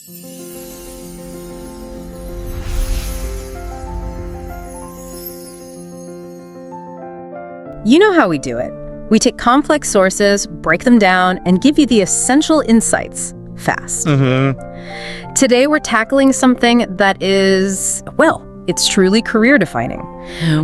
You know how we do it. We take complex sources, break them down, and give you the essential insights fast. Today, we're tackling something that is, well, it's truly career-defining.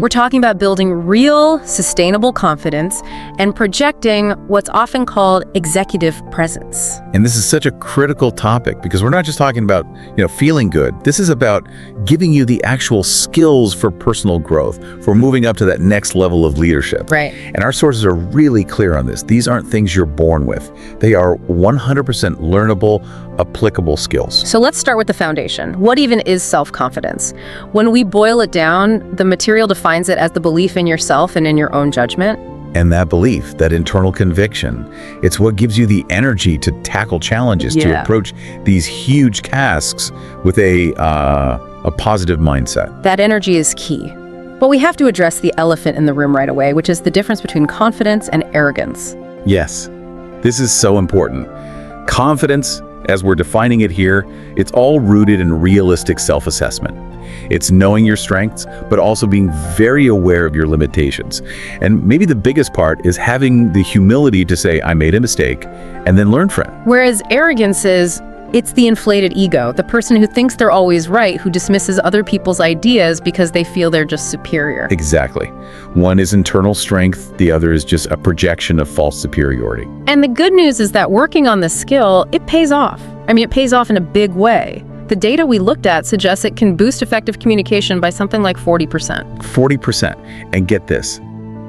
We're talking about building real, sustainable confidence and projecting what's often called executive presence. And this is such a critical topic because we're not just talking about, feeling good. This is about giving you the actual skills for personal growth, for moving up to that next level of leadership. Right. And our sources are really clear on this. These aren't things you're born with. They are 100% learnable, applicable skills. So let's start with the foundation. What even is self-confidence? When we boil it down, the material defines it as the belief in yourself and in your own judgment. And that belief, that internal conviction, it's what gives you the energy to tackle challenges, to approach these huge tasks with a positive mindset. That energy is key. But we have to address the elephant in the room right away, which is the difference between confidence and arrogance. Yes, this is so important. Confidence, as we're defining it here, it's all rooted in realistic self-assessment. It's knowing your strengths, but also being very aware of your limitations. And maybe the biggest part is having the humility to say, I made a mistake, and then learn from it. Whereas arrogance it's the inflated ego, the person who thinks they're always right, who dismisses other people's ideas because they feel they're just superior. Exactly. One is internal strength, the other is just a projection of false superiority. And the good news is that working on this skill, it pays off. It pays off in a big way. The data we looked at suggests it can boost effective communication by something like 40%. 40%. And get this,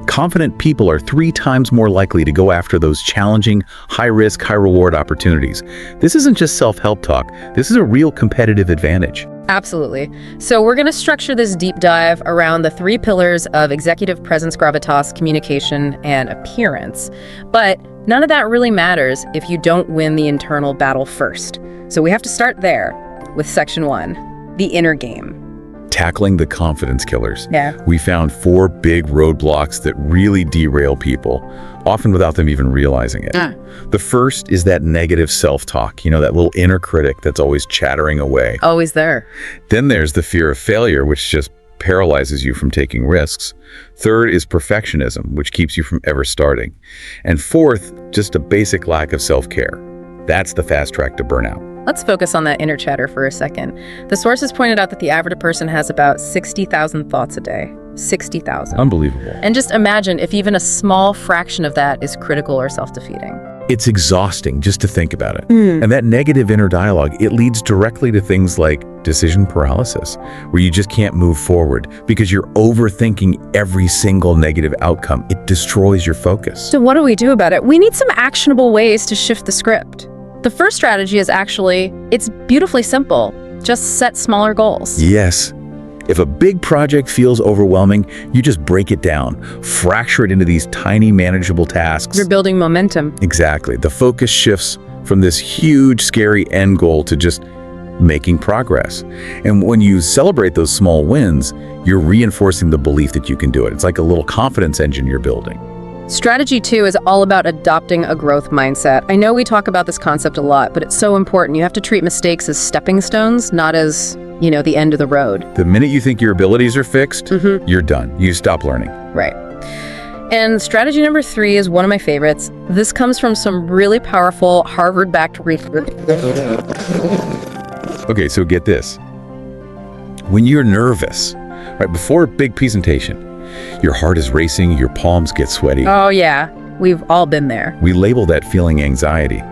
confident people are 3 times more likely to go after those challenging, high-risk, high-reward opportunities. This isn't just self-help talk. This is a real competitive advantage. Absolutely. So we're going to structure this deep dive around the 3 pillars of executive presence, gravitas, communication, and appearance. But none of that really matters if you don't win the internal battle first. So we have to start there with section 1, the inner game. Tackling the confidence killers. Yeah. We found 4 big roadblocks that really derail people, often without them even realizing it. The first is that negative self-talk, that little inner critic that's always chattering away. Always there. Then there's the fear of failure, which just paralyzes you from taking risks. Third is perfectionism, which keeps you from ever starting. And fourth, just a basic lack of self-care. That's the fast track to burnout. Let's focus on that inner chatter for a second. The sources pointed out that the average person has about 60,000 thoughts a day. 60,000. Unbelievable. And just imagine if even a small fraction of that is critical or self-defeating. It's exhausting just to think about it. And that negative inner dialogue, it leads directly to things like decision paralysis, where you just can't move forward because you're overthinking every single negative outcome. It destroys your focus. So what do we do about it? We need some actionable ways to shift the script. The first strategy is it's beautifully simple. Just set smaller goals. Yes. If a big project feels overwhelming, you just break it down, fracture it into these tiny, manageable tasks. You're building momentum. Exactly. The focus shifts from this huge, scary end goal to just making progress. And when you celebrate those small wins, you're reinforcing the belief that you can do it. It's like a little confidence engine you're building. Strategy 2 is all about adopting a growth mindset. I know we talk about this concept a lot, but it's so important. You have to treat mistakes as stepping stones, not as, the end of the road. The minute you think your abilities are fixed, you're done. You stop learning. Right. And strategy number 3 is one of my favorites. This comes from some really powerful Harvard-backed research. Okay, so get this. When you're nervous, right before a big presentation, your heart is racing, your palms get sweaty. Oh yeah, we've all been there. We label that feeling anxiety.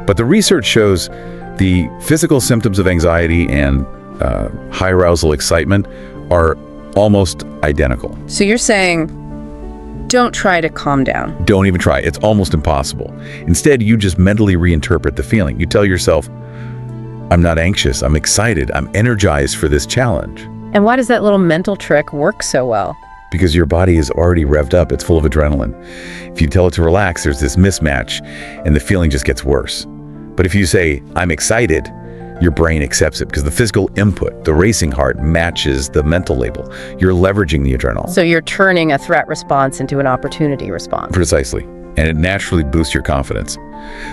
But the research shows the physical symptoms of anxiety and high arousal excitement are almost identical. So you're saying, don't try to calm down. Don't even try. It's almost impossible. Instead, you just mentally reinterpret the feeling. You tell yourself, I'm not anxious, I'm excited, I'm energized for this challenge. And why does that little mental trick work so well? Because your body is already revved up, it's full of adrenaline. If you tell it to relax, there's this mismatch, and the feeling just gets worse. But if you say, I'm excited, your brain accepts it because the physical input, the racing heart, matches the mental label. You're leveraging the adrenaline. So you're turning a threat response into an opportunity response. Precisely. And it naturally boosts your confidence.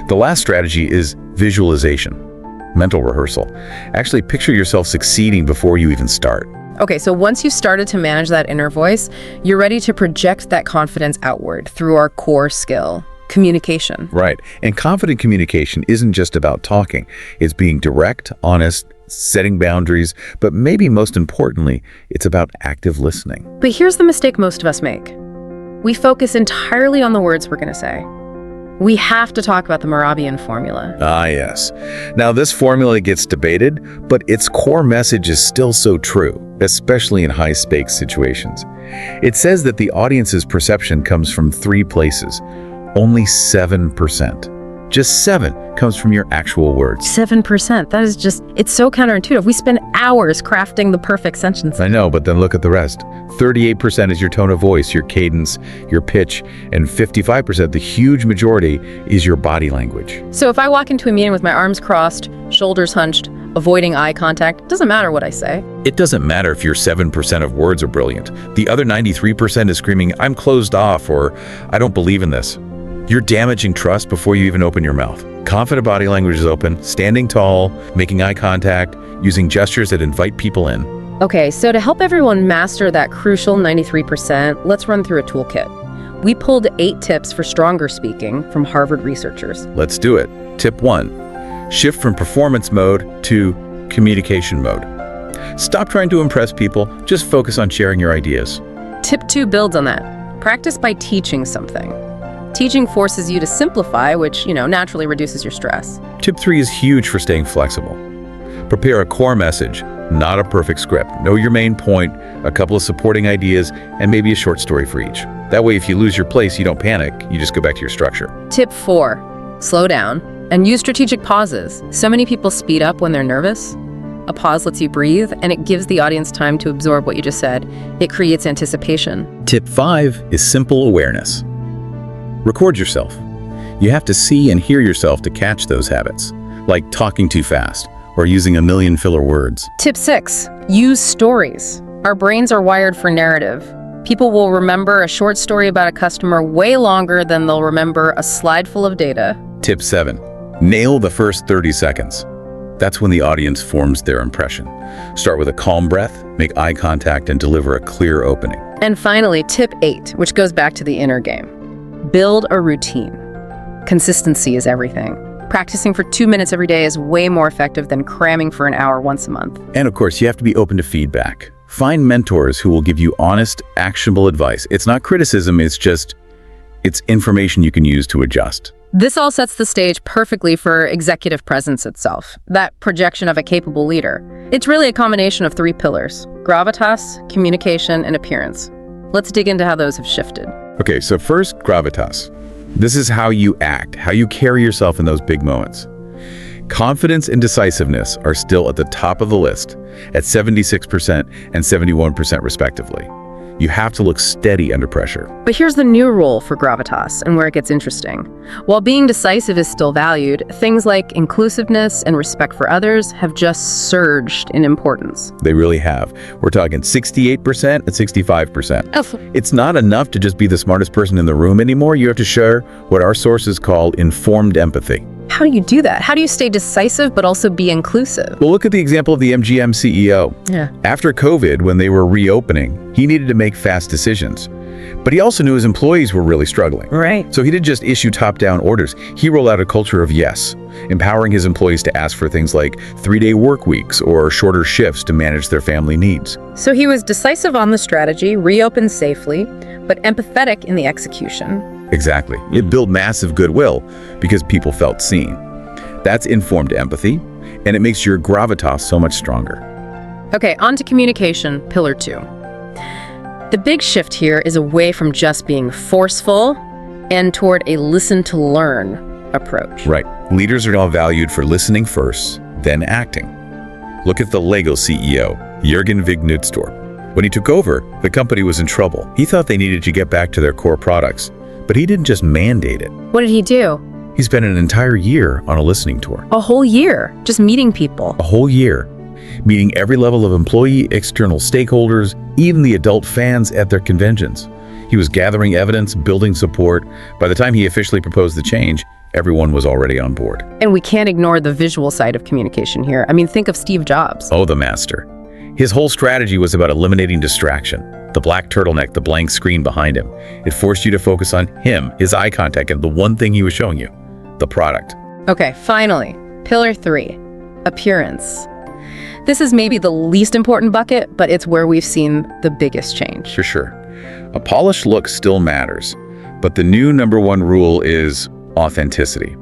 The last strategy is visualization. mental rehearsal. Actually, picture yourself succeeding before you even start. Okay, so once you've started to manage that inner voice, you're ready to project that confidence outward through our core skill, communication. Right. And confident communication isn't just about talking. It's being direct, honest, setting boundaries, but maybe most importantly, it's about active listening. But here's the mistake most of us make. We focus entirely on the words we're going to say. We have to talk about the Moravian formula. Ah, yes. Now, this formula gets debated, but its core message is still so true, especially in high-stakes situations. It says that the audience's perception comes from 3 places. Only 7%. Just 7 comes from your actual words. 7%. That is just, it's so counterintuitive. We spend hours crafting the perfect sentence. I know, but then look at the rest. 38% is your tone of voice, your cadence, your pitch, and 55%, the huge majority, is your body language. So if I walk into a meeting with my arms crossed, shoulders hunched, avoiding eye contact, it doesn't matter what I say. It doesn't matter if your 7% of words are brilliant. The other 93% is screaming, "I'm closed off," or "I don't believe in this." You're damaging trust before you even open your mouth. Confident body language is open, standing tall, making eye contact, using gestures that invite people in. Okay, so to help everyone master that crucial 93%, let's run through a toolkit. We pulled 8 tips for stronger speaking from Harvard researchers. Let's do it. Tip 1. Shift from performance mode to communication mode. Stop trying to impress people, just focus on sharing your ideas. Tip 2 builds on that. Practice by teaching something. Teaching forces you to simplify, which, naturally reduces your stress. Tip 3 is huge for staying flexible. Prepare a core message, not a perfect script. Know your main point, a couple of supporting ideas, and maybe a short story for each. That way, if you lose your place, you don't panic, you just go back to your structure. Tip 4, slow down and use strategic pauses. So many people speed up when they're nervous. A pause lets you breathe, and it gives the audience time to absorb what you just said. It creates anticipation. Tip 5 is simple awareness. Record yourself. You have to see and hear yourself to catch those habits, like talking too fast or using a million filler words. Tip 6, use stories. Our brains are wired for narrative. People will remember a short story about a customer way longer than they'll remember a slide full of data. Tip 7, nail the first 30 seconds. That's when the audience forms their impression. Start with a calm breath, make eye contact, and deliver a clear opening. And finally, tip 8, which goes back to the inner game. Build a routine. Consistency is everything. Practicing for 2 minutes every day is way more effective than cramming for an hour once a month. And of course, you have to be open to feedback. Find mentors who will give you honest, actionable advice. It's not criticism, it's information you can use to adjust. This all sets the stage perfectly for executive presence itself, that projection of a capable leader. It's really a combination of 3 pillars: gravitas, communication, and appearance. Let's dig into how those have shifted. Okay, so first, gravitas. This is how you act, how you carry yourself in those big moments. Confidence and decisiveness are still at the top of the list, at 76% and 71% respectively. You have to look steady under pressure. But here's the new role for gravitas and where it gets interesting. While being decisive is still valued, things like inclusiveness and respect for others have just surged in importance. They really have. We're talking 68% and 65%. It's not enough to just be the smartest person in the room anymore. You have to share what our sources call informed empathy. How do you do that? How do you stay decisive but also be inclusive? Well, look at the example of the MGM CEO. Yeah. After COVID, when they were reopening, he needed to make fast decisions. But he also knew his employees were really struggling. Right. So he didn't just issue top-down orders. He rolled out a culture of yes, empowering his employees to ask for things like 3-day work weeks or shorter shifts to manage their family needs. So he was decisive on the strategy, reopened safely, but empathetic in the execution. Exactly. It built massive goodwill because people felt seen. That's informed empathy, and it makes your gravitas so much stronger. Okay, on to communication, pillar 2. The big shift here is away from just being forceful and toward a listen-to-learn approach. Right. Leaders are now valued for listening first, then acting. Look at the Lego CEO, Jürgen Vignudstorp. When he took over, the company was in trouble. He thought they needed to get back to their core products, but he didn't just mandate it. What did he do? He spent an entire year on a listening tour. A whole year, just meeting people. A whole year. Meeting every level of employee, external stakeholders, even the adult fans at their conventions. He was gathering evidence, building support. By the time he officially proposed the change, everyone was already on board. And we can't ignore the visual side of communication here. I mean, think of Steve Jobs. Oh, the master. His whole strategy was about eliminating distraction. The black turtleneck, the blank screen behind him. It forced you to focus on him, his eye contact, and the one thing he was showing you, the product. Okay, finally, pillar 3, appearance. This is maybe the least important bucket, but it's where we've seen the biggest change. For sure. A polished look still matters, but the new #1 rule is authenticity.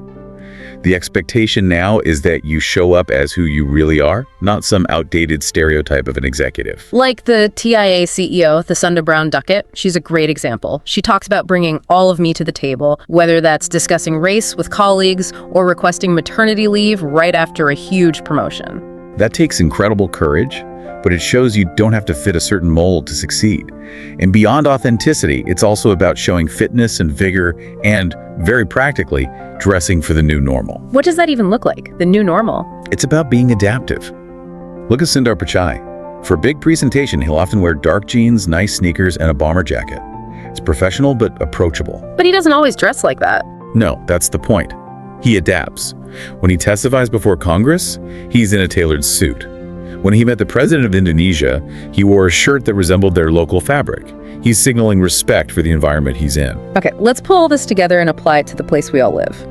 The expectation now is that you show up as who you really are, not some outdated stereotype of an executive. Like the TIA CEO, Thasunda Brown Duckett, she's a great example. She talks about bringing all of me to the table, whether that's discussing race with colleagues or requesting maternity leave right after a huge promotion. That takes incredible courage, but it shows you don't have to fit a certain mold to succeed. And beyond authenticity, it's also about showing fitness and vigor and, very practically, dressing for the new normal. What does that even look like, the new normal? It's about being adaptive. Look at Sundar Pichai. For a big presentation, he'll often wear dark jeans, nice sneakers, and a bomber jacket. It's professional but approachable. But he doesn't always dress like that. No, that's the point. He adapts. When he testifies before Congress, he's in a tailored suit. When he met the president of Indonesia, he wore a shirt that resembled their local fabric. He's signaling respect for the environment he's in. Okay, let's pull all this together and apply it to the place we all live.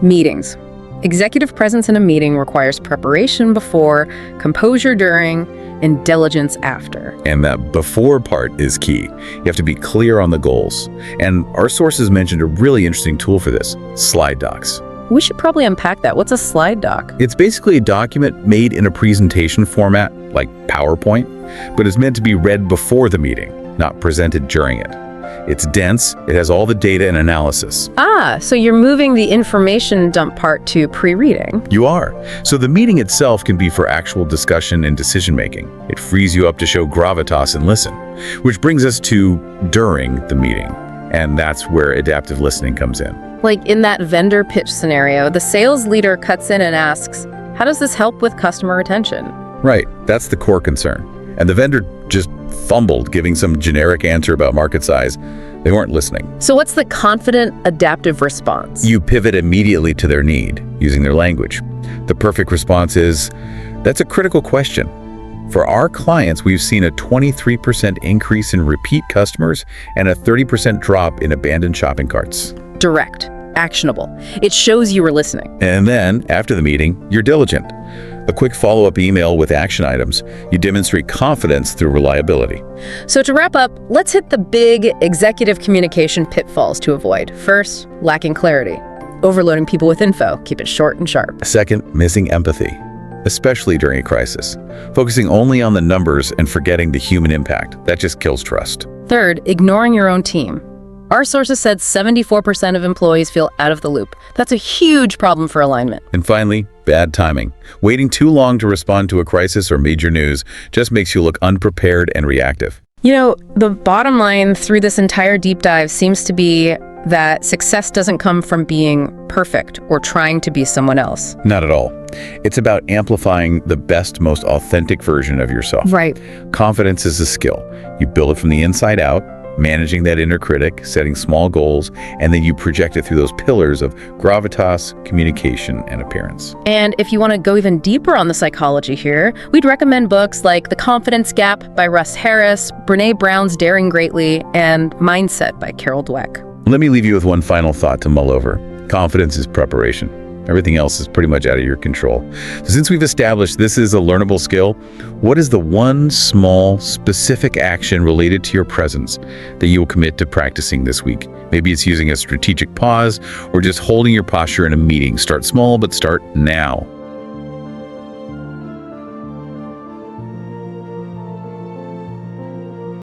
Meetings. Executive presence in a meeting requires preparation before, composure during, and diligence after. And that before part is key. You have to be clear on the goals. And our sources mentioned a really interesting tool for this, slide docs. We should probably unpack that. What's a slide doc? It's basically a document made in a presentation format, like PowerPoint, but it's meant to be read before the meeting, not presented during it. It's dense, it has all the data and analysis. Ah, so you're moving the information dump part to pre-reading. You are. So the meeting itself can be for actual discussion and decision-making. It frees you up to show gravitas and listen, which brings us to during the meeting. And that's where adaptive listening comes in. Like in that vendor pitch scenario, the sales leader cuts in and asks, how does this help with customer retention? Right, that's the core concern. And the vendor just fumbled, giving some generic answer about market size. They weren't listening. So what's the confident, adaptive response? You pivot immediately to their need, using their language. The perfect response is, that's a critical question. For our clients, we've seen a 23% increase in repeat customers and a 30% drop in abandoned shopping carts. Direct, actionable. It shows you were listening. And then, after the meeting, you're diligent. A quick follow-up email with action items. You demonstrate confidence through reliability. So to wrap up, let's hit the big executive communication pitfalls to avoid. First, lacking clarity. Overloading people with info. Keep it short and sharp. Second, missing empathy, especially during a crisis. Focusing only on the numbers and forgetting the human impact. That just kills trust. Third, ignoring your own team. Our sources said 74% of employees feel out of the loop. That's a huge problem for alignment. And finally, bad timing. Waiting too long to respond to a crisis or major news just makes you look unprepared and reactive. You know, the bottom line through this entire deep dive seems to be that success doesn't come from being perfect or trying to be someone else. Not at all. It's about amplifying the best, most authentic version of yourself. Right. Confidence is a skill. You build it from the inside out, managing that inner critic, setting small goals, and then you project it through those pillars of gravitas, communication, and appearance. And if you want to go even deeper on the psychology here, we'd recommend books like The Confidence Gap by Russ Harris, Brené Brown's Daring Greatly, and Mindset by Carol Dweck. Let me leave you with one final thought to mull over. Confidence is preparation. Everything else is pretty much out of your control. So since we've established this is a learnable skill, what is the one small, specific action related to your presence that you will commit to practicing this week? Maybe it's using a strategic pause or just holding your posture in a meeting. Start small, but start now.